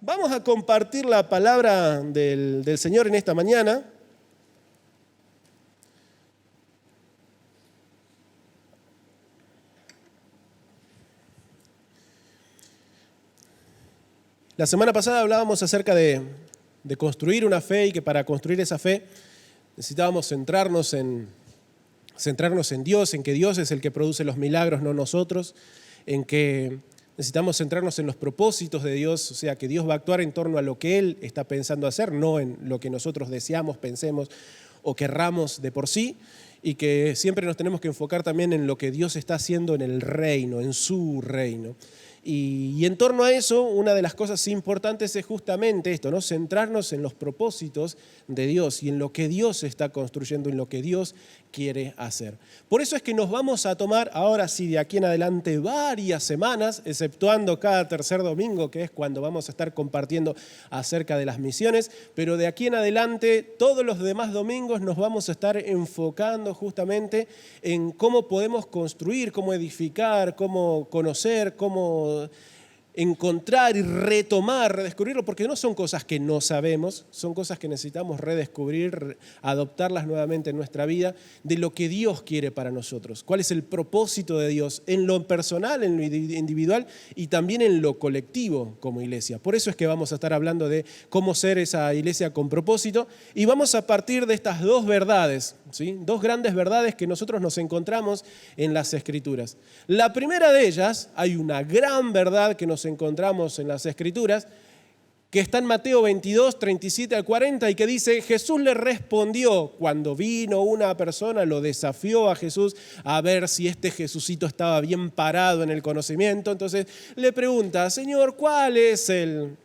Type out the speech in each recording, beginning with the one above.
Vamos a compartir la palabra del Señor en esta mañana. La semana pasada hablábamos acerca de construir una fe y que para construir esa fe necesitábamos centrarnos en Dios, en que Dios es el que produce los milagros, no nosotros, en que necesitamos centrarnos en los propósitos de Dios, o sea, que Dios va a actuar en torno a lo que Él está pensando hacer, no en lo que nosotros deseamos, pensemos o querramos de por sí, y que siempre nos tenemos que enfocar también en lo que Dios está haciendo en el reino, en su reino. Y en torno a eso, una de las cosas importantes es justamente esto, ¿no? Centrarnos en los propósitos de Dios y en lo que Dios está construyendo, en lo que Dios quiere hacer. Por eso es que nos vamos a tomar ahora sí de aquí en adelante varias semanas, exceptuando cada tercer domingo, que es cuando vamos a estar compartiendo acerca de las misiones, pero de aquí en adelante todos los demás domingos nos vamos a estar enfocando justamente en cómo podemos construir, cómo edificar, cómo conocer, cómo encontrar y retomar, redescubrirlo, porque no son cosas que no sabemos, son cosas que necesitamos redescubrir, adoptarlas nuevamente en nuestra vida, de lo que Dios quiere para nosotros. ¿Cuál es el propósito de Dios en lo personal, en lo individual y también en lo colectivo como iglesia? Por eso es que vamos a estar hablando de cómo ser esa iglesia con propósito y vamos a partir de estas dos verdades, ¿sí? Dos grandes verdades que nosotros nos encontramos en las Escrituras. La primera de ellas, hay una gran verdad que nos encontramos en las Escrituras, que está en Mateo 22, 37 al 40, y que dice: Jesús le respondió, cuando vino una persona, lo desafió a Jesús a ver si este Jesucito estaba bien parado en el conocimiento, entonces le pregunta: Señor, ¿cuál es el...?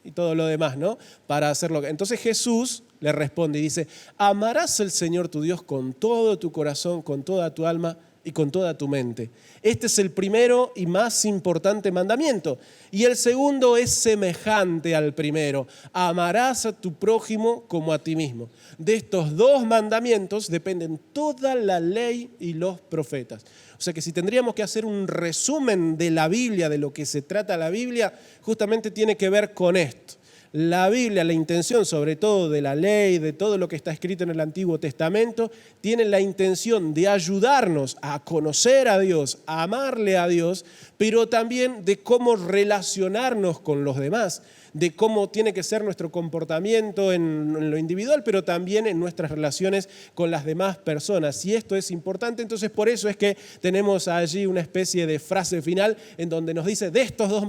Y todo lo demás, ¿no? Para hacerlo. Entonces Jesús le responde y dice: amarás al Señor tu Dios con todo tu corazón, con toda tu alma y con toda tu mente. Este es el primero y más importante mandamiento. Y el segundo es semejante al primero: amarás a tu prójimo como a ti mismo. De estos dos mandamientos dependen toda la ley y los profetas. O sea que si tendríamos que hacer un resumen de la Biblia, de lo que se trata la Biblia, justamente tiene que ver con esto. La Biblia, la intención sobre todo de la ley, de todo lo que está escrito en el Antiguo Testamento, tiene la intención de ayudarnos a conocer a Dios, a amarle a Dios, pero también de cómo relacionarnos con los demás, de cómo tiene que ser nuestro comportamiento en lo individual, pero también en nuestras relaciones con las demás personas. Y esto es importante, entonces por eso es que tenemos allí una especie de frase final en donde nos dice: de estos dos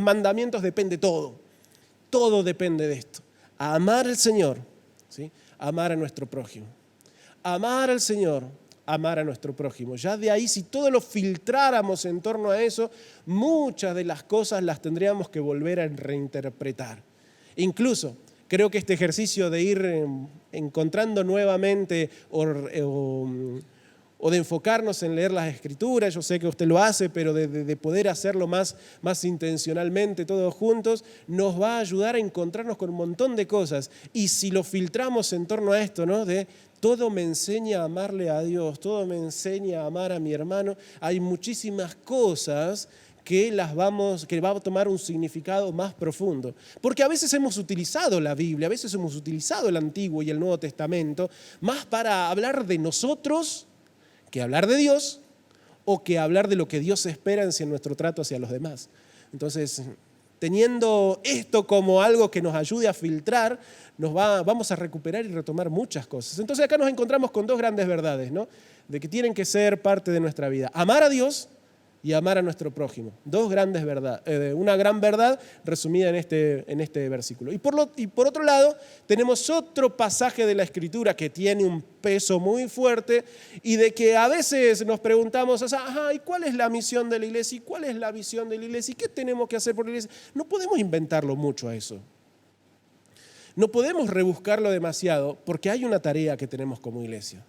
mandamientos depende todo. Todo depende de esto. Amar al Señor, ¿sí? Amar a nuestro prójimo. Amar al Señor, amar a nuestro prójimo. Ya de ahí, si todo lo filtráramos en torno a eso, muchas de las cosas las tendríamos que volver a reinterpretar. Incluso, creo que este ejercicio de ir encontrando nuevamente o de enfocarnos en leer las Escrituras, yo sé que usted lo hace, pero de poder hacerlo más intencionalmente todos juntos, nos va a ayudar a encontrarnos con un montón de cosas. Y si lo filtramos en torno a esto, ¿no? De todo me enseña a amarle a Dios, todo me enseña a amar a mi hermano, hay muchísimas cosas que va a tomar un significado más profundo. Porque a veces hemos utilizado la Biblia, a veces hemos utilizado el Antiguo y el Nuevo Testamento, más para hablar de nosotros que hablar de Dios, o que hablar de lo que Dios espera en nuestro trato hacia los demás. Entonces, teniendo esto como algo que nos ayude a filtrar, vamos a recuperar y retomar muchas cosas. Entonces acá nos encontramos con dos grandes verdades, ¿no? De que tienen que ser parte de nuestra vida: amar a Dios y amar a nuestro prójimo. Dos grandes verdades, una gran verdad resumida en este versículo. Y por otro lado, tenemos otro pasaje de la Escritura que tiene un peso muy fuerte y de que a veces nos preguntamos: ¿y cuál es la misión de la iglesia? ¿Y cuál es la visión de la iglesia? ¿Y qué tenemos que hacer por la iglesia? No podemos inventarlo mucho a eso. No podemos rebuscarlo demasiado porque hay una tarea que tenemos como iglesia.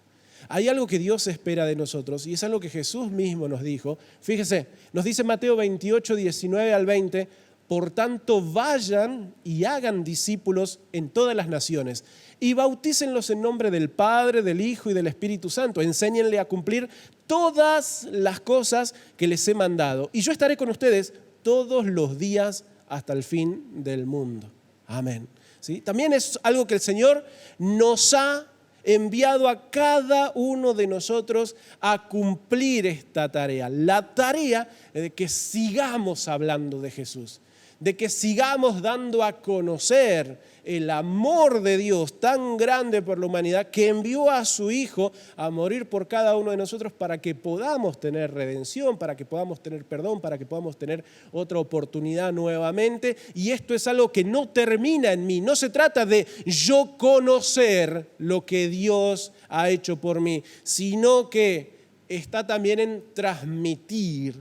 Hay algo que Dios espera de nosotros y es algo que Jesús mismo nos dijo. Fíjese, nos dice Mateo 28, 19 al 20: por tanto vayan y hagan discípulos en todas las naciones y bautícenlos en nombre del Padre, del Hijo y del Espíritu Santo. Enséñenle a cumplir todas las cosas que les he mandado y yo estaré con ustedes todos los días hasta el fin del mundo. Amén. ¿Sí? También es algo que el Señor nos ha enviado a cada uno de nosotros a cumplir esta tarea. La tarea de que sigamos hablando de Jesús, de que sigamos dando a conocer el amor de Dios tan grande por la humanidad, que envió a su Hijo a morir por cada uno de nosotros para que podamos tener redención, para que podamos tener perdón, para que podamos tener otra oportunidad nuevamente. Y esto es algo que no termina en mí. No se trata de yo conocer lo que Dios ha hecho por mí, sino que está también en transmitir,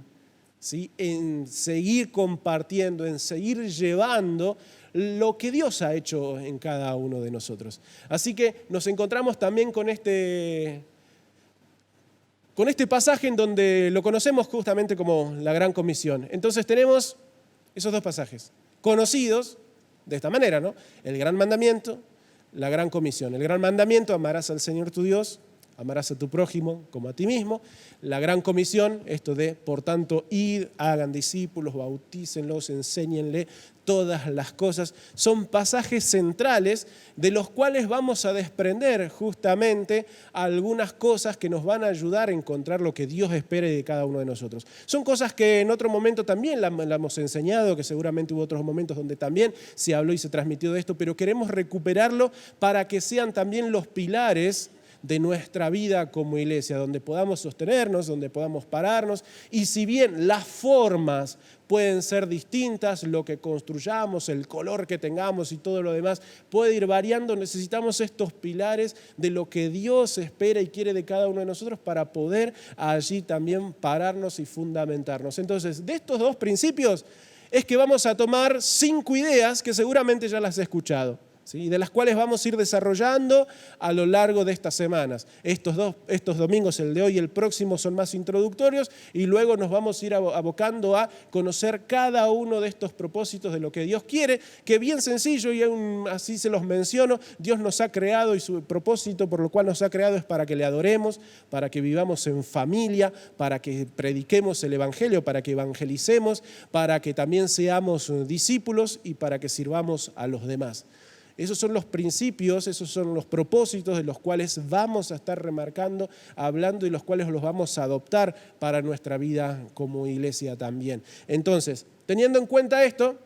¿sí? En seguir compartiendo, en seguir llevando lo que Dios ha hecho en cada uno de nosotros. Así que nos encontramos también con este pasaje en donde lo conocemos justamente como la Gran Comisión. Entonces tenemos esos dos pasajes, conocidos de esta manera, ¿no? El Gran Mandamiento, la Gran Comisión. El Gran Mandamiento: amarás al Señor tu Dios, amarás a tu prójimo como a ti mismo. La Gran Comisión, esto de, por tanto, id, hagan discípulos, bautícenlos, enséñenle todas las cosas, son pasajes centrales de los cuales vamos a desprender justamente algunas cosas que nos van a ayudar a encontrar lo que Dios espera de cada uno de nosotros. Son cosas que en otro momento también la hemos enseñado, que seguramente hubo otros momentos donde también se habló y se transmitió de esto, pero queremos recuperarlo para que sean también los pilares de nuestra vida como iglesia, donde podamos sostenernos, donde podamos pararnos. Y si bien las formas pueden ser distintas, lo que construyamos, el color que tengamos y todo lo demás puede ir variando, necesitamos estos pilares de lo que Dios espera y quiere de cada uno de nosotros para poder allí también pararnos y fundamentarnos. Entonces, de estos dos principios es que vamos a tomar 5 ideas que seguramente ya las he escuchado, ¿sí? De las cuales vamos a ir desarrollando a lo largo de estas semanas. Estos domingos, el de hoy y el próximo, son más introductorios, y luego nos vamos a ir abocando a conocer cada uno de estos propósitos de lo que Dios quiere, que bien sencillo, y así se los menciono: Dios nos ha creado y su propósito por lo cual nos ha creado es para que le adoremos, para que vivamos en familia, para que prediquemos el Evangelio, para que evangelicemos, para que también seamos discípulos y para que sirvamos a los demás. Esos son los principios, esos son los propósitos de los cuales vamos a estar remarcando, hablando, y los cuales los vamos a adoptar para nuestra vida como iglesia también. Entonces, teniendo en cuenta esto,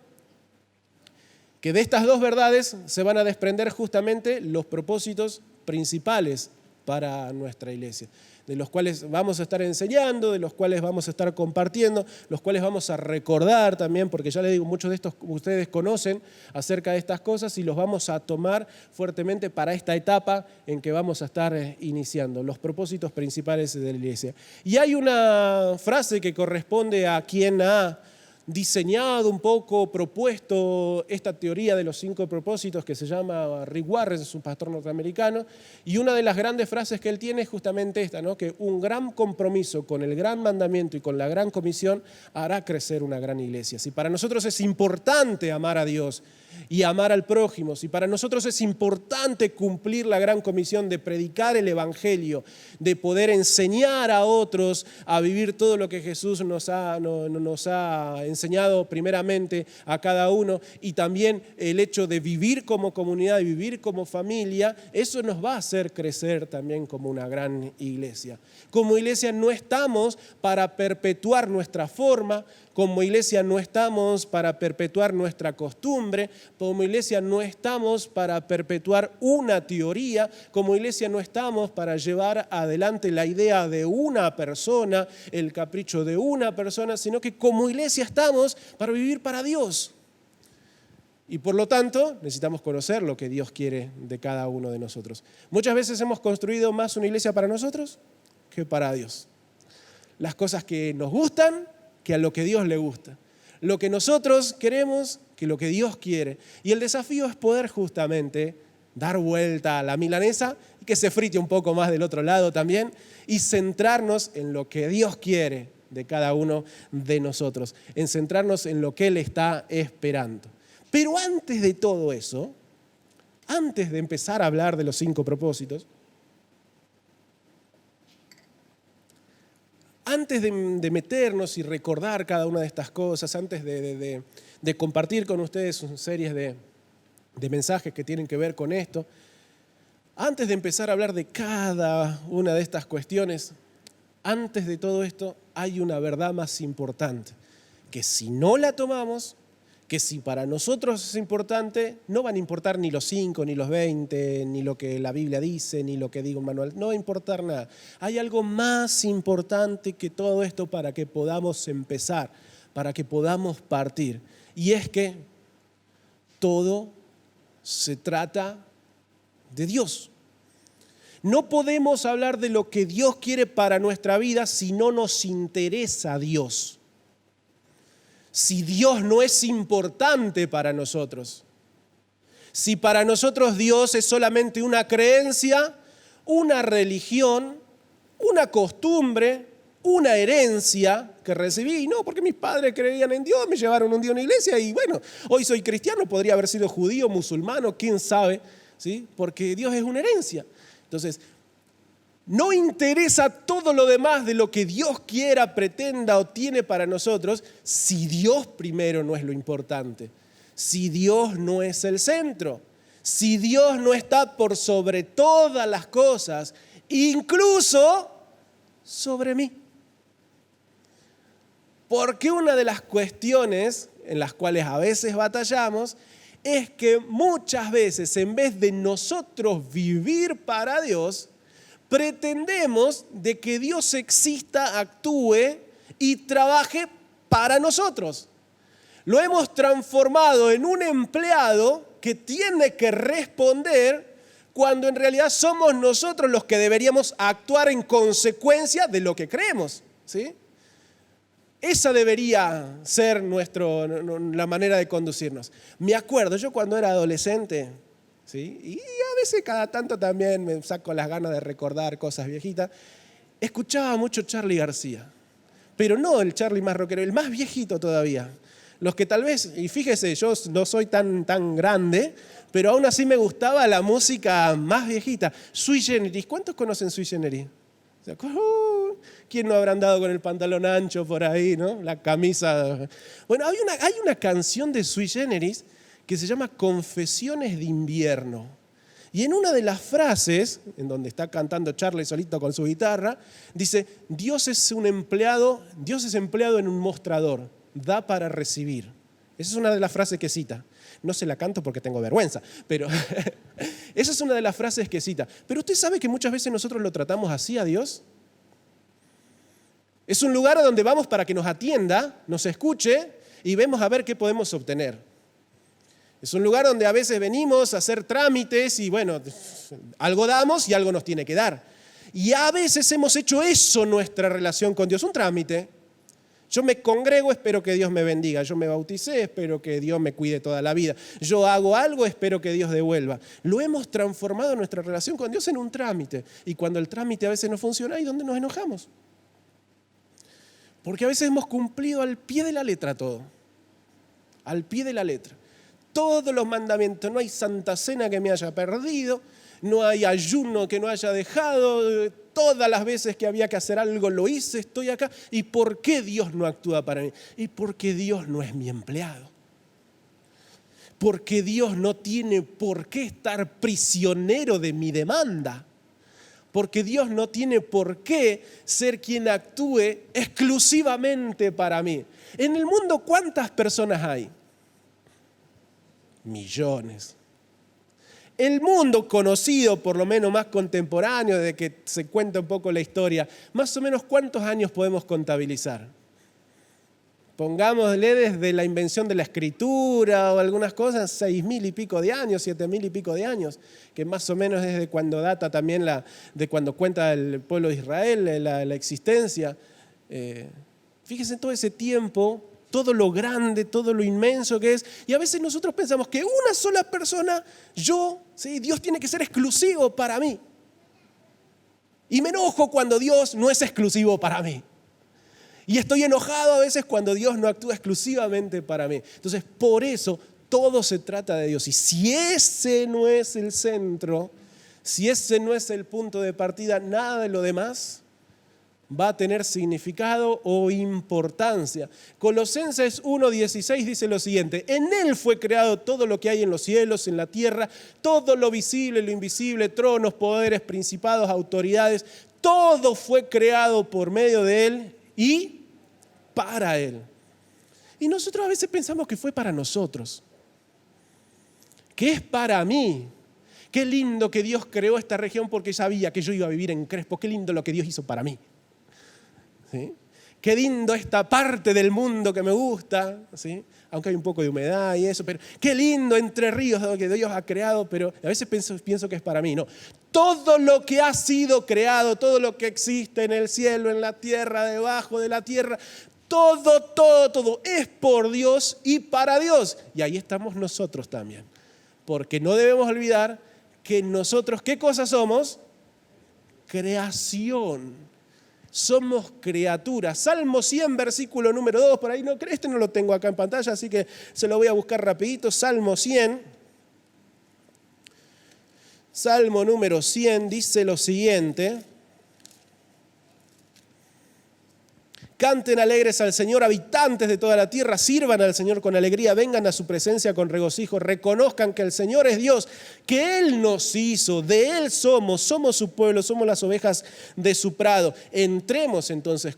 que de estas dos verdades se van a desprender justamente los propósitos principales para nuestra iglesia, de los cuales vamos a estar enseñando, de los cuales vamos a estar compartiendo, los cuales vamos a recordar también, porque ya les digo, muchos de estos ustedes conocen acerca de estas cosas, y los vamos a tomar fuertemente para esta etapa en que vamos a estar iniciando, los propósitos principales de la iglesia. Y hay una frase que corresponde a quien ha diseñado un poco, propuesto esta teoría de los 5 propósitos, que se llama Rick Warren, es un pastor norteamericano, y una de las grandes frases que él tiene es justamente esta, ¿no? Que un gran compromiso con el gran mandamiento y con la gran comisión hará crecer una gran iglesia. Si para nosotros es importante amar a Dios y amar al prójimo, si para nosotros es importante cumplir la gran comisión de predicar el Evangelio, de poder enseñar a otros a vivir todo lo que Jesús nos ha enseñado primeramente a cada uno, y también el hecho de vivir como comunidad, de vivir como familia, eso nos va a hacer crecer también como una gran iglesia. Como iglesia no estamos para perpetuar nuestra forma, como iglesia no estamos para perpetuar nuestra costumbre, como iglesia no estamos para perpetuar una teoría, como iglesia no estamos para llevar adelante la idea de una persona, el capricho de una persona, sino que como iglesia estamos para vivir para Dios. Y por lo tanto, necesitamos conocer lo que Dios quiere de cada uno de nosotros. Muchas veces hemos construido más una iglesia para nosotros que para Dios. Las cosas que nos gustan que a lo que Dios le gusta. Lo que nosotros queremos que lo que Dios quiere. Y el desafío es poder justamente dar vuelta a la milanesa y que se frite un poco más del otro lado también, y centrarnos en lo que Dios quiere de cada uno de nosotros, en centrarnos en lo que Él está esperando. Pero antes de todo eso, antes de empezar a hablar de los 5 propósitos, antes de meternos y recordar cada una de estas cosas, antes de de compartir con ustedes una serie de mensajes que tienen que ver con esto. Antes de empezar a hablar de cada una de estas cuestiones, antes de todo esto hay una verdad más importante, que si no la tomamos, que si para nosotros es importante, no van a importar ni los 5, ni los 20, ni lo que la Biblia dice, ni lo que diga un manual, no va a importar nada. Hay algo más importante que todo esto para que podamos empezar, para que podamos partir. Y es que todo se trata de Dios. No podemos hablar de lo que Dios quiere para nuestra vida si no nos interesa Dios. Si Dios no es importante para nosotros. Si para nosotros Dios es solamente una creencia, una religión, una costumbre, una herencia que recibí. No, porque mis padres creían en Dios, me llevaron un día a una iglesia y bueno, hoy soy cristiano, podría haber sido judío, musulmano, quién sabe, ¿sí? Porque Dios es una herencia. Entonces, no interesa todo lo demás de lo que Dios quiera, pretenda o tiene para nosotros si Dios primero no es lo importante, si Dios no es el centro, si Dios no está por sobre todas las cosas, incluso sobre mí. Porque una de las cuestiones en las cuales a veces batallamos es que muchas veces en vez de nosotros vivir para Dios, pretendemos de que Dios exista, actúe y trabaje para nosotros. Lo hemos transformado en un empleado que tiene que responder cuando en realidad somos nosotros los que deberíamos actuar en consecuencia de lo que creemos, ¿sí? Esa debería ser la manera de conducirnos. Me acuerdo, yo cuando era adolescente, ¿sí? Y a veces cada tanto también me saco las ganas de recordar cosas viejitas, escuchaba mucho Charly García, pero no el Charly más rockero, el más viejito todavía. Los que tal vez, y fíjese, yo no soy tan grande, pero aún así me gustaba la música más viejita. Sui Generis, ¿cuántos conocen Sui Generis? ¿Quién no habrá andado con el pantalón ancho por ahí, ¿no? La camisa. Bueno, hay una canción de Sui Generis que se llama Confesiones de Invierno. Y en una de las frases, en donde está cantando Charly solito con su guitarra, dice, Dios es empleado en un mostrador, da para recibir. Esa es una de las frases que cita. No se la canto porque tengo vergüenza, pero esa es una de las frases que cita. Pero usted sabe que muchas veces nosotros lo tratamos así a Dios. Es un lugar a donde vamos para que nos atienda, nos escuche y vemos a ver qué podemos obtener. Es un lugar donde a veces venimos a hacer trámites y bueno, algo damos y algo nos tiene que dar. Y a veces hemos hecho eso nuestra relación con Dios, un trámite. Yo me congrego, espero que Dios me bendiga. Yo me bauticé, espero que Dios me cuide toda la vida. Yo hago algo, espero que Dios devuelva. Lo hemos transformado nuestra relación con Dios en un trámite. Y cuando el trámite a veces no funciona, ahí es donde nos enojamos. Porque a veces hemos cumplido al pie de la letra todo. Al pie de la letra. Todos los mandamientos. No hay Santa Cena que me haya perdido. No hay ayuno que no haya dejado. Todas las veces que había que hacer algo lo hice, estoy acá. ¿Y por qué Dios no actúa para mí? Y porque Dios no es mi empleado. Porque Dios no tiene por qué estar prisionero de mi demanda. Porque Dios no tiene por qué ser quien actúe exclusivamente para mí. En el mundo, ¿cuántas personas hay? Millones. El mundo conocido, por lo menos más contemporáneo, de que se cuenta un poco la historia, más o menos ¿cuántos años podemos contabilizar? Pongámosle desde la invención de la escritura o algunas cosas, 6.000 y pico de años, 7.000 y pico de años, que más o menos es de cuando data también de cuando cuenta el pueblo de Israel, la existencia. Fíjense en todo ese tiempo, todo lo grande, todo lo inmenso que es. Y a veces nosotros pensamos que una sola persona, ¿sí? Dios tiene que ser exclusivo para mí. Y me enojo cuando Dios no es exclusivo para mí. Y estoy enojado a veces cuando Dios no actúa exclusivamente para mí. Entonces, por eso, todo se trata de Dios. Y si ese no es el centro, si ese no es el punto de partida, nada de lo demás va a tener significado o importancia. Colosenses 1:16 dice lo siguiente: en Él fue creado todo lo que hay en los cielos, en la tierra, todo lo visible, lo invisible, tronos, poderes, principados, autoridades, todo fue creado por medio de Él y para Él. Y nosotros a veces pensamos que fue para nosotros, que es para mí. Qué lindo que Dios creó esta región porque sabía que yo iba a vivir en Crespo. Qué lindo lo que Dios hizo para mí. ¿Sí? Qué lindo esta parte del mundo que me gusta, ¿sí? Aunque hay un poco de humedad y eso, pero qué lindo Entre Ríos que Dios ha creado, pero a veces pienso que es para mí. No, todo lo que ha sido creado, todo lo que existe en el cielo, en la tierra, debajo de la tierra, todo es por Dios y para Dios. Y ahí estamos nosotros también, porque no debemos olvidar que nosotros, ¿qué cosa somos? Creación. Somos criaturas. Salmo 100, versículo número 2, por ahí no, este no lo tengo acá en pantalla, así que se lo voy a buscar rapidito. Salmo 100. Salmo número 100 dice lo siguiente: canten alegres al Señor, habitantes de toda la tierra, sirvan al Señor con alegría, vengan a su presencia con regocijo, reconozcan que el Señor es Dios, que Él nos hizo, de Él somos su pueblo, somos las ovejas de su prado. Entremos entonces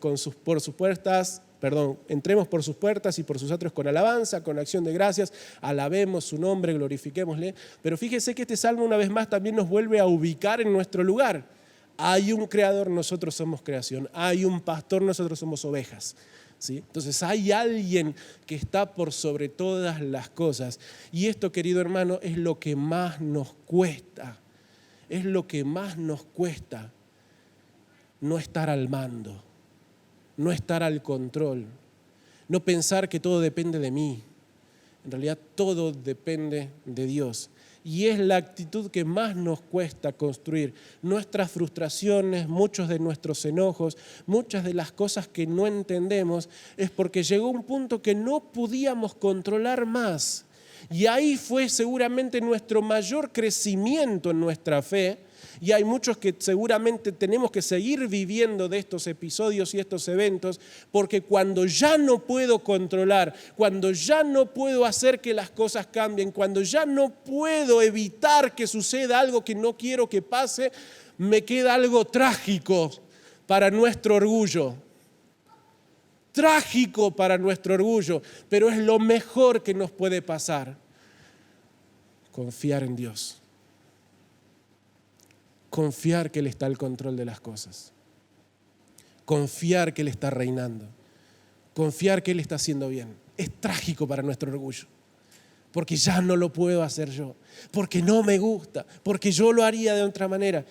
entremos por sus puertas y por sus atrios con alabanza, con acción de gracias, alabemos su nombre, glorifiquémosle. Pero fíjese que este salmo una vez más también nos vuelve a ubicar en nuestro lugar. Hay un creador, nosotros somos creación. Hay un pastor, nosotros somos ovejas. ¿Sí? Entonces hay alguien que está por sobre todas las cosas. Y esto, querido hermano, es lo que más nos cuesta. Es lo que más nos cuesta. No estar al mando, no estar al control, no pensar que todo depende de mí. En realidad todo depende de Dios. Y es la actitud que más nos cuesta construir. Nuestras frustraciones, muchos de nuestros enojos, muchas de las cosas que no entendemos, es porque llegó un punto que no podíamos controlar más. Y ahí fue seguramente nuestro mayor crecimiento en nuestra fe. Y hay muchos que seguramente tenemos que seguir viviendo de estos episodios y estos eventos, porque cuando ya no puedo controlar, cuando ya no puedo hacer que las cosas cambien, cuando ya no puedo evitar que suceda algo que no quiero que pase, me queda algo trágico para nuestro orgullo. Trágico para nuestro orgullo, pero es lo mejor que nos puede pasar. Confiar en Dios. Confiar que Él está al control de las cosas. Confiar que Él está reinando. Confiar que Él está haciendo bien. Es trágico para nuestro orgullo, porque ya no lo puedo hacer yo, porque no me gusta, porque yo lo haría de otra manera.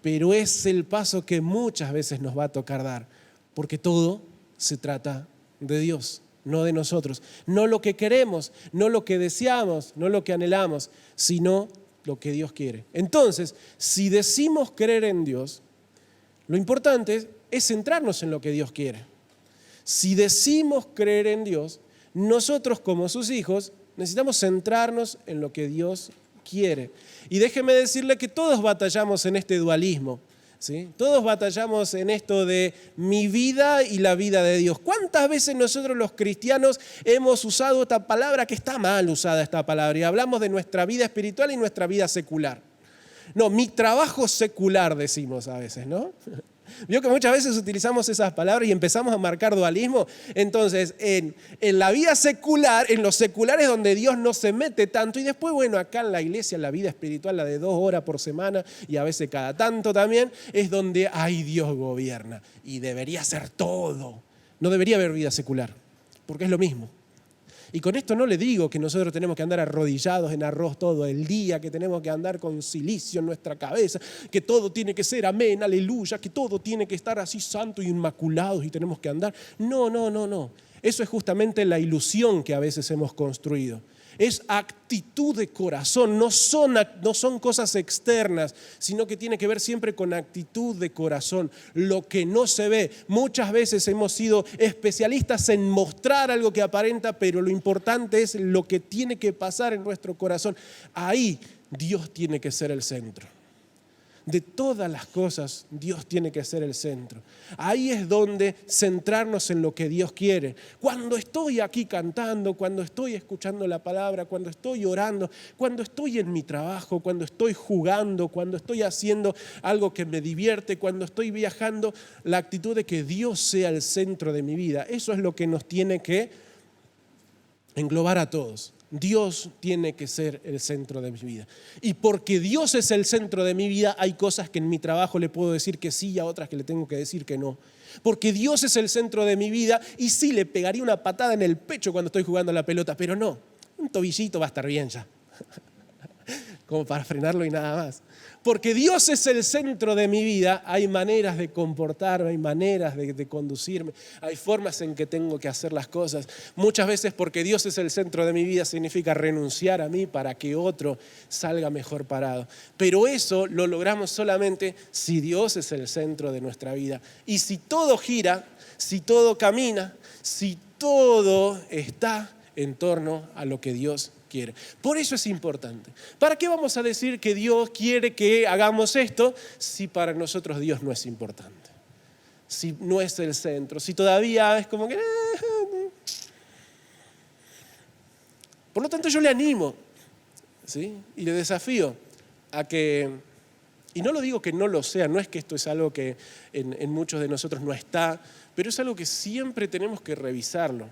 Pero es el paso que muchas veces nos va a tocar dar, porque todo se trata de Dios, no de nosotros. No lo que queremos, no lo que deseamos, no lo que anhelamos, sino lo que Dios quiere. Entonces, si decimos creer en Dios, lo importante es centrarnos en lo que Dios quiere. Si decimos creer en Dios, nosotros como sus hijos necesitamos centrarnos en lo que Dios quiere. Y déjeme decirle que todos batallamos en este dualismo, ¿sí? Todos batallamos en esto de mi vida y la vida de Dios. ¿Cuántas veces nosotros los cristianos hemos usado esta palabra, que está mal usada esta palabra, y hablamos de nuestra vida espiritual y nuestra vida secular? No, mi trabajo secular decimos a veces, ¿no? Vio que muchas veces utilizamos esas palabras y empezamos a marcar dualismo. Entonces, en la vida secular, en lo secular es donde Dios no se mete tanto. Y después, bueno, acá en la iglesia, la vida espiritual, la de 2 horas por semana y a veces cada tanto también, es donde, ay, Dios gobierna. Y debería ser todo. No debería haber vida secular, porque es lo mismo. Y con esto no le digo que nosotros tenemos que andar arrodillados en arroz todo el día, que tenemos que andar con silicio en nuestra cabeza, que todo tiene que ser amén, aleluya, que todo tiene que estar así santo y inmaculados y tenemos que andar. No. Eso es justamente la ilusión que a veces hemos construido. Es actitud de corazón, no son cosas externas, sino que tiene que ver siempre con actitud de corazón, lo que no se ve. Muchas veces hemos sido especialistas en mostrar algo que aparenta, pero lo importante es lo que tiene que pasar en nuestro corazón. Ahí Dios tiene que ser el centro. De todas las cosas, Dios tiene que ser el centro. Ahí es donde centrarnos en lo que Dios quiere. Cuando estoy aquí cantando, cuando estoy escuchando la palabra, cuando estoy orando, cuando estoy en mi trabajo, cuando estoy jugando, cuando estoy haciendo algo que me divierte, cuando estoy viajando, la actitud de que Dios sea el centro de mi vida. Eso es lo que nos tiene que englobar a todos. Dios tiene que ser el centro de mi vida. Y porque Dios es el centro de mi vida, hay cosas que en mi trabajo le puedo decir que sí y a otras que le tengo que decir que no. Porque Dios es el centro de mi vida y sí le pegaría una patada en el pecho cuando estoy jugando a la pelota, pero no, un tobillito va a estar bien ya, como para frenarlo y nada más. Porque Dios es el centro de mi vida, hay maneras de comportarme, hay maneras de conducirme, hay formas en que tengo que hacer las cosas. Muchas veces porque Dios es el centro de mi vida significa renunciar a mí para que otro salga mejor parado. Pero eso lo logramos solamente si Dios es el centro de nuestra vida. Y si todo gira, si todo camina, si todo está en torno a lo que Dios quiere. Por eso es importante. ¿Para qué vamos a decir que Dios quiere que hagamos esto si para nosotros Dios no es importante? Si no es el centro, si todavía es como que... Por lo tanto yo le animo, ¿sí? Y le desafío a que, y no lo digo que no lo sea, no es que esto es algo que en muchos de nosotros no está, pero es algo que siempre tenemos que revisarlo.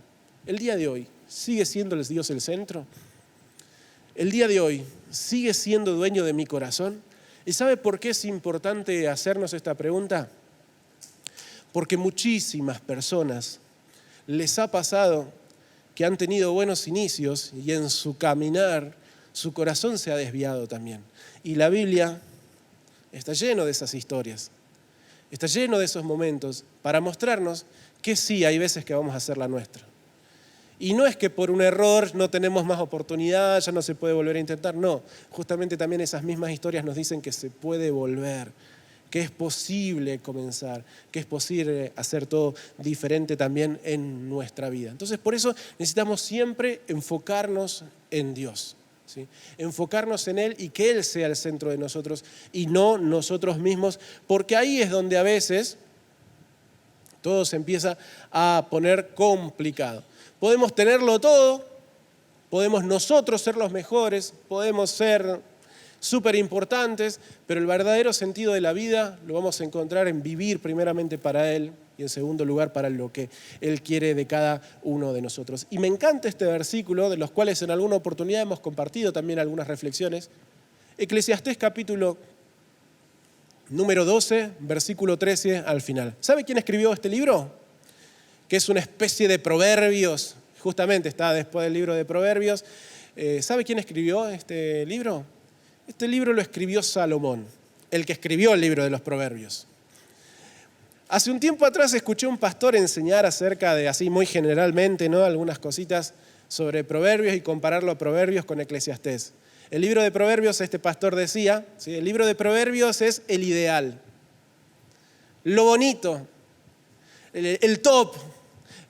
El día de hoy, ¿sigue siendo Dios el centro? El día de hoy, ¿sigue siendo dueño de mi corazón? ¿Y sabe por qué es importante hacernos esta pregunta? Porque muchísimas personas les ha pasado que han tenido buenos inicios y en su caminar su corazón se ha desviado también. Y la Biblia está lleno de esas historias, está lleno de esos momentos para mostrarnos que sí, hay veces que vamos a hacer la nuestra. Y no es que por un error no tenemos más oportunidad, ya no se puede volver a intentar, no. Justamente también esas mismas historias nos dicen que se puede volver, que es posible comenzar, que es posible hacer todo diferente también en nuestra vida. Entonces, por eso necesitamos siempre enfocarnos en Dios, ¿sí? Enfocarnos en Él y que Él sea el centro de nosotros y no nosotros mismos, porque ahí es donde a veces todo se empieza a poner complicado. Podemos tenerlo todo, podemos nosotros ser los mejores, podemos ser súper importantes, pero el verdadero sentido de la vida lo vamos a encontrar en vivir primeramente para Él y en segundo lugar para lo que Él quiere de cada uno de nosotros. Y me encanta este versículo, de los cuales en alguna oportunidad hemos compartido también algunas reflexiones. Eclesiastés capítulo número 12, versículo 13 al final. ¿Sabe quién escribió este libro? Que es una especie de proverbios, justamente está después del libro de Proverbios. ¿Sabe quién escribió este libro? Este libro lo escribió Salomón, el que escribió el libro de los Proverbios. Hace un tiempo atrás escuché a un pastor enseñar acerca de, así muy generalmente, ¿no?, algunas cositas sobre Proverbios y compararlo a Proverbios con Eclesiastés. El libro de Proverbios, este pastor decía, ¿sí?, el libro de Proverbios es el ideal, lo bonito, el top.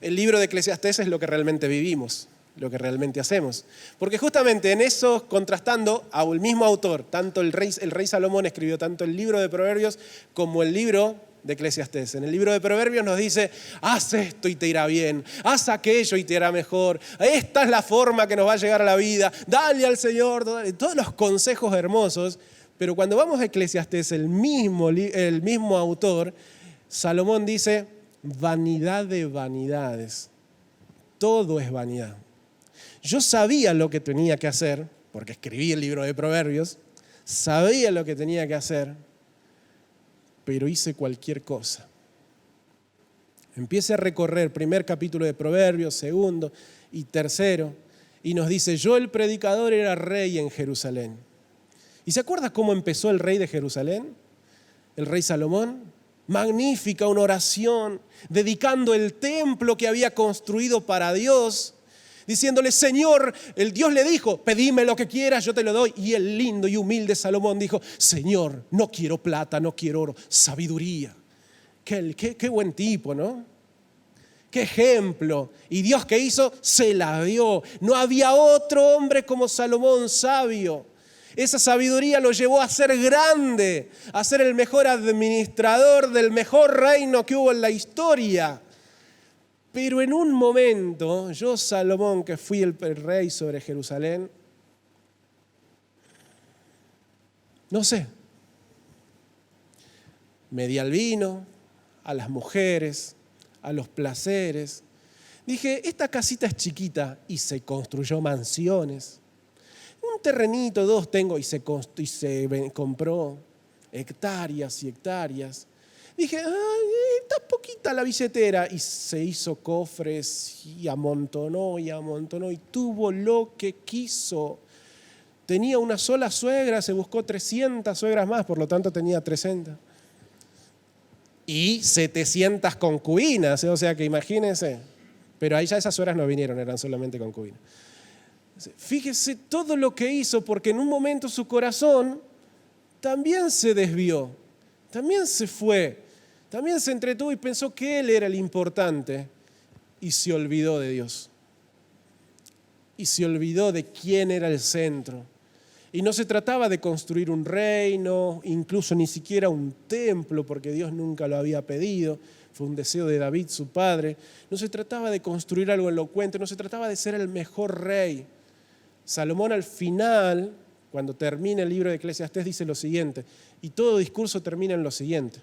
El libro de Eclesiastés es lo que realmente vivimos, lo que realmente hacemos. Porque justamente en eso, contrastando a el mismo autor, tanto el rey Salomón escribió tanto el libro de Proverbios como el libro de Eclesiastés. En el libro de Proverbios nos dice, haz esto y te irá bien, haz aquello y te irá mejor, esta es la forma que nos va a llegar a la vida, dale al Señor, todos los consejos hermosos. Pero cuando vamos a Eclesiastés, el mismo autor, Salomón dice, vanidad de vanidades, todo es vanidad. Yo sabía lo que tenía que hacer, porque escribí el libro de Proverbios, sabía lo que tenía que hacer, pero hice cualquier cosa. Empieza a recorrer primer capítulo de Proverbios, segundo y tercero, y nos dice, yo el predicador era rey en Jerusalén. ¿Y se acuerda cómo empezó el rey de Jerusalén? El rey Salomón. Magnífica, una oración, dedicando el templo que había construido para Dios, diciéndole, Señor, el Dios le dijo, pedime lo que quieras, yo te lo doy. Y el lindo y humilde Salomón dijo, Señor, no quiero plata, no quiero oro, sabiduría. Qué buen tipo, ¿no? Qué ejemplo. Y Dios, ¿qué hizo? Se la dio. No había otro hombre como Salomón sabio. Esa sabiduría lo llevó a ser grande, a ser el mejor administrador del mejor reino que hubo en la historia. Pero en un momento, yo Salomón, que fui el rey sobre Jerusalén, no sé, me di al vino, a las mujeres, a los placeres. Dije, esta casita es chiquita y se construyó mansiones. Un terrenito, 2 tengo y se compró hectáreas y hectáreas. Dije, está poquita la billetera. Y se hizo cofres y amontonó y tuvo lo que quiso. Tenía una sola suegra, se buscó 300 suegras más, por lo tanto tenía 300. Y 700 concubinas, o sea que imagínense. Pero ahí ya esas suegras no vinieron, eran solamente concubinas. Fíjese todo lo que hizo, porque en un momento su corazón también se desvió, también se fue, también se entretuvo y pensó que él era el importante y se olvidó de Dios. Y se olvidó de quién era el centro. Y no se trataba de construir un reino, incluso ni siquiera un templo, porque Dios nunca lo había pedido. Fue un deseo de David, su padre. No se trataba de construir algo elocuente, no se trataba de ser el mejor rey. Salomón al final, cuando termina el libro de Eclesiastés, dice lo siguiente, y todo discurso termina en lo siguiente: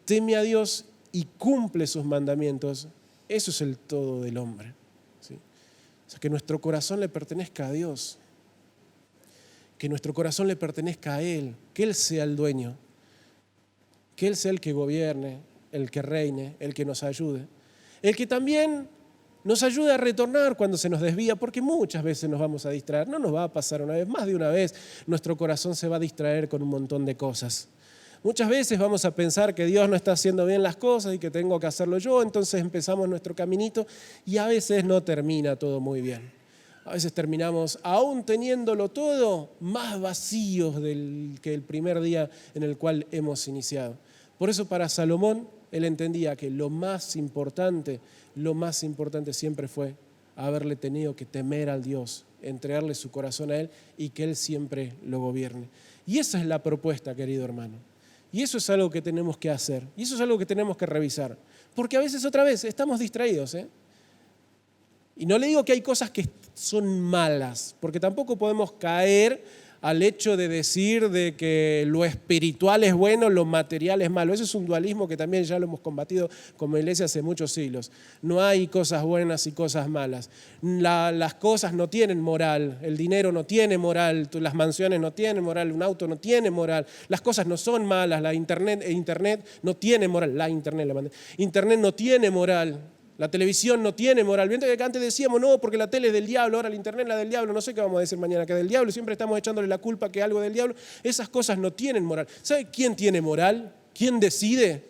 teme a Dios y cumple sus mandamientos. Eso es el todo del hombre. ¿Sí? O sea, que nuestro corazón le pertenezca a Dios, que nuestro corazón le pertenezca a Él, que Él sea el dueño, que Él sea el que gobierne, el que reine, el que nos ayude, el que también nos ayude a retornar cuando se nos desvía, porque muchas veces nos vamos a distraer. No nos va a pasar una vez, más de una vez nuestro corazón se va a distraer con un montón de cosas. Muchas veces vamos a pensar que Dios no está haciendo bien las cosas y que tengo que hacerlo yo, entonces empezamos nuestro caminito y a veces no termina todo muy bien. A veces terminamos, aún teniéndolo todo, más vacíos que el primer día en el cual hemos iniciado. Por eso para Salomón, él entendía que lo más importante siempre fue haberle tenido que temer al Dios, entregarle su corazón a Él y que Él siempre lo gobierne. Y esa es la propuesta, querido hermano. Y eso es algo que tenemos que hacer. Y eso es algo que tenemos que revisar. Porque a veces, otra vez, estamos distraídos. Y no le digo que hay cosas que son malas, porque tampoco podemos caer al hecho de decir de que lo espiritual es bueno, lo material es malo. Eso es un dualismo que también ya lo hemos combatido como iglesia hace muchos siglos. No hay cosas buenas y cosas malas. Las cosas no tienen moral, el dinero no tiene moral, las mansiones no tienen moral, un auto no tiene moral, las cosas no son malas, internet no tiene moral, internet no tiene moral. La televisión no tiene moral. Bien que antes decíamos, no, porque la tele es del diablo, ahora el internet es la del diablo, no sé qué vamos a decir mañana, que es del diablo, siempre estamos echándole la culpa que algo del diablo. Esas cosas no tienen moral. ¿Sabe quién tiene moral? ¿Quién decide?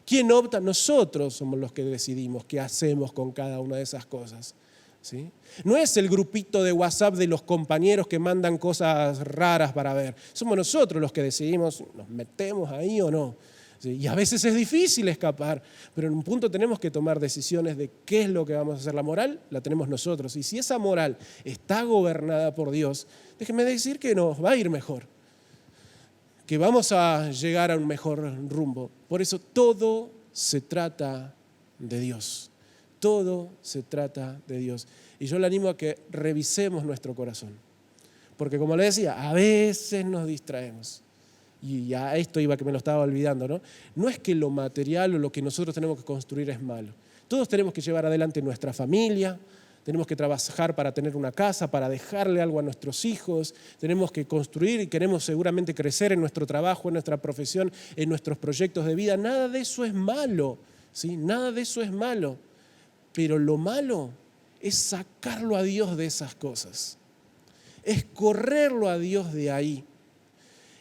¿Quién opta? Nosotros somos los que decidimos qué hacemos con cada una de esas cosas. ¿Sí? No es el grupito de WhatsApp de los compañeros que mandan cosas raras para ver. Somos nosotros los que decidimos, ¿nos metemos ahí o no? ¿Sí? Y a veces es difícil escapar, pero en un punto tenemos que tomar decisiones de qué es lo que vamos a hacer. La moral la tenemos nosotros. Y si esa moral está gobernada por Dios, déjenme decir que nos va a ir mejor, que vamos a llegar a un mejor rumbo. Por eso todo se trata de Dios. Todo se trata de Dios. Y yo le animo a que revisemos nuestro corazón. Porque como le decía, a veces nos distraemos. Y a esto iba que me lo estaba olvidando, ¿no? No es que lo material o lo que nosotros tenemos que construir es malo. Todos tenemos que llevar adelante nuestra familia, tenemos que trabajar para tener una casa, para dejarle algo a nuestros hijos, tenemos que construir y queremos seguramente crecer en nuestro trabajo, en nuestra profesión, en nuestros proyectos de vida. Nada de eso es malo, ¿sí? Nada de eso es malo. Pero lo malo es sacarlo a Dios de esas cosas, es correrlo a Dios de ahí.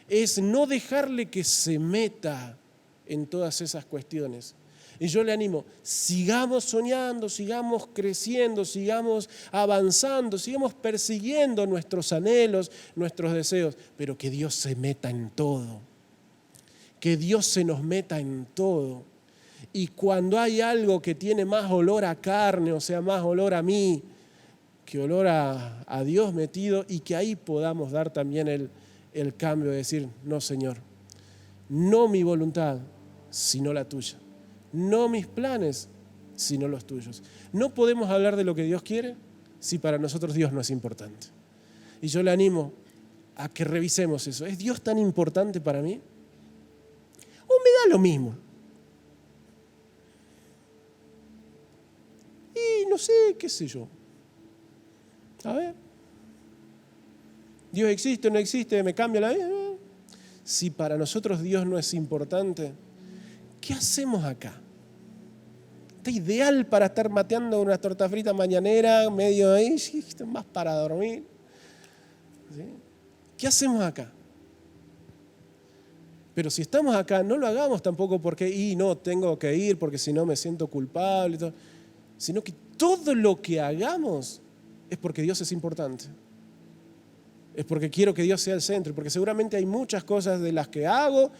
Es no dejarle que se meta en todas esas cuestiones. Y yo le animo, sigamos soñando, sigamos creciendo, sigamos avanzando, sigamos persiguiendo nuestros anhelos, nuestros deseos, pero que Dios se meta en todo, que Dios se nos meta en todo. Y cuando hay algo que tiene más olor a carne, o sea, más olor a mí, que olor a Dios metido, y que ahí podamos dar también el cambio de decir, no, Señor, no mi voluntad, sino la tuya. No mis planes, sino los tuyos. No podemos hablar de lo que Dios quiere si para nosotros Dios no es importante. Y yo le animo a que revisemos eso. ¿Es Dios tan importante para mí? ¿O me da lo mismo? Y no sé, qué sé yo. A ver. ¿Dios existe o no existe? ¿Me cambia la vida? Si para nosotros Dios no es importante, ¿qué hacemos acá? Está ideal para estar mateando una torta frita mañanera, medio ahí, más para dormir. ¿Sí? ¿Qué hacemos acá? Pero si estamos acá, no lo hagamos tampoco porque, no, tengo que ir porque si no me siento culpable, y todo, sino que todo lo que hagamos es porque Dios es importante. Es porque quiero que Dios sea el centro, porque seguramente hay muchas cosas de las que hago,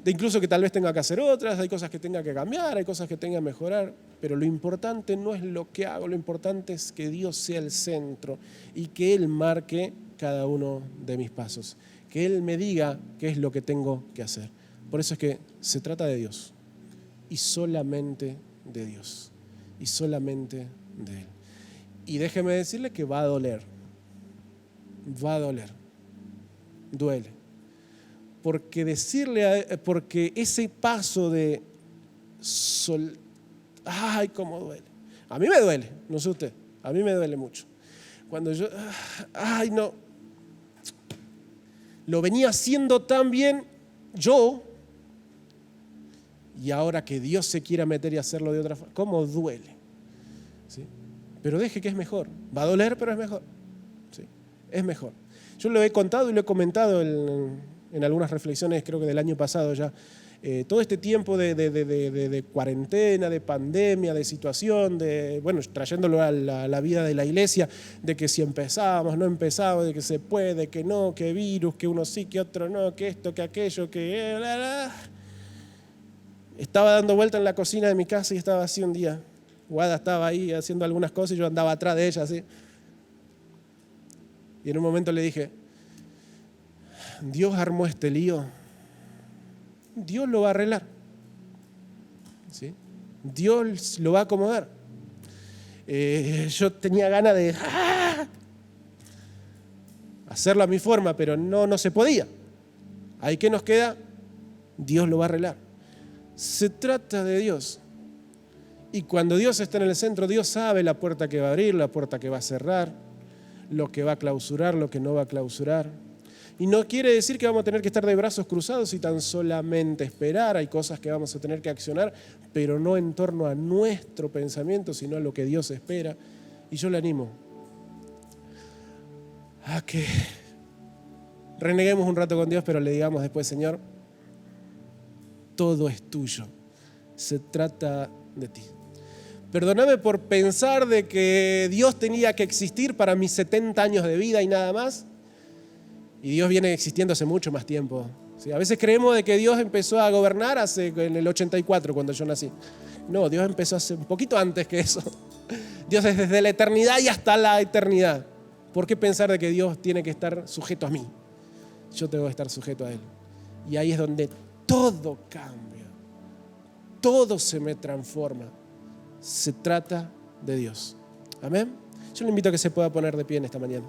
de incluso que tal vez tenga que hacer otras, hay cosas que tenga que cambiar, hay cosas que tenga que mejorar, pero lo importante no es lo que hago, lo importante es que Dios sea el centro y que Él marque cada uno de mis pasos, que Él me diga qué es lo que tengo que hacer. Por eso es que se trata de Dios y solamente de Dios y solamente de Él. Y déjeme decirle que va a doler, duele. Porque porque ese paso de ay, cómo duele. A mí me duele, no sé usted, a mí me duele mucho. Cuando yo, ay, no, lo venía haciendo tan bien yo, y ahora que Dios se quiera meter y hacerlo de otra forma, ¿cómo duele? ¿Sí? Pero deje que es mejor, va a doler, pero es mejor. ¿Sí? Es mejor. Yo lo he contado y lo he comentado en algunas reflexiones, creo que del año pasado ya, todo este tiempo de cuarentena, de pandemia, de situación, trayéndolo a la vida de la iglesia, de que si empezábamos, no empezábamos, de que se puede, que no, que virus, que uno sí, que otro no, que esto, que aquello, que... Estaba dando vuelta en la cocina de mi casa y estaba así un día. Guada estaba ahí haciendo algunas cosas y yo andaba atrás de ella así. Y en un momento le dije, Dios armó este lío, Dios lo va a arreglar, ¿sí? Dios lo va a acomodar. Yo tenía ganas de hacerlo a mi forma, pero no se podía. Ahí que nos queda, Dios lo va a arreglar. Se trata de Dios. Y cuando Dios está en el centro, Dios sabe la puerta que va a abrir, la puerta que va a cerrar, lo que va a clausurar, lo que no va a clausurar. Y no quiere decir que vamos a tener que estar de brazos cruzados y tan solamente esperar. Hay cosas que vamos a tener que accionar, pero no en torno a nuestro pensamiento, sino a lo que Dios espera. Y yo le animo a que reneguemos un rato con Dios, pero le digamos después, Señor, todo es tuyo. Se trata de ti. Perdóname por pensar de que Dios tenía que existir para mis 70 años de vida y nada más. Y Dios viene existiendo hace mucho más tiempo. ¿Sí? A veces creemos de que Dios empezó a gobernar en el 84, cuando yo nací. No, Dios empezó hace un poquito antes que eso. Dios es desde la eternidad y hasta la eternidad. ¿Por qué pensar de que Dios tiene que estar sujeto a mí? Yo tengo que estar sujeto a Él. Y ahí es donde todo cambia. Todo se me transforma. Se trata de Dios. Amén. Yo le invito a que se pueda poner de pie en esta mañana.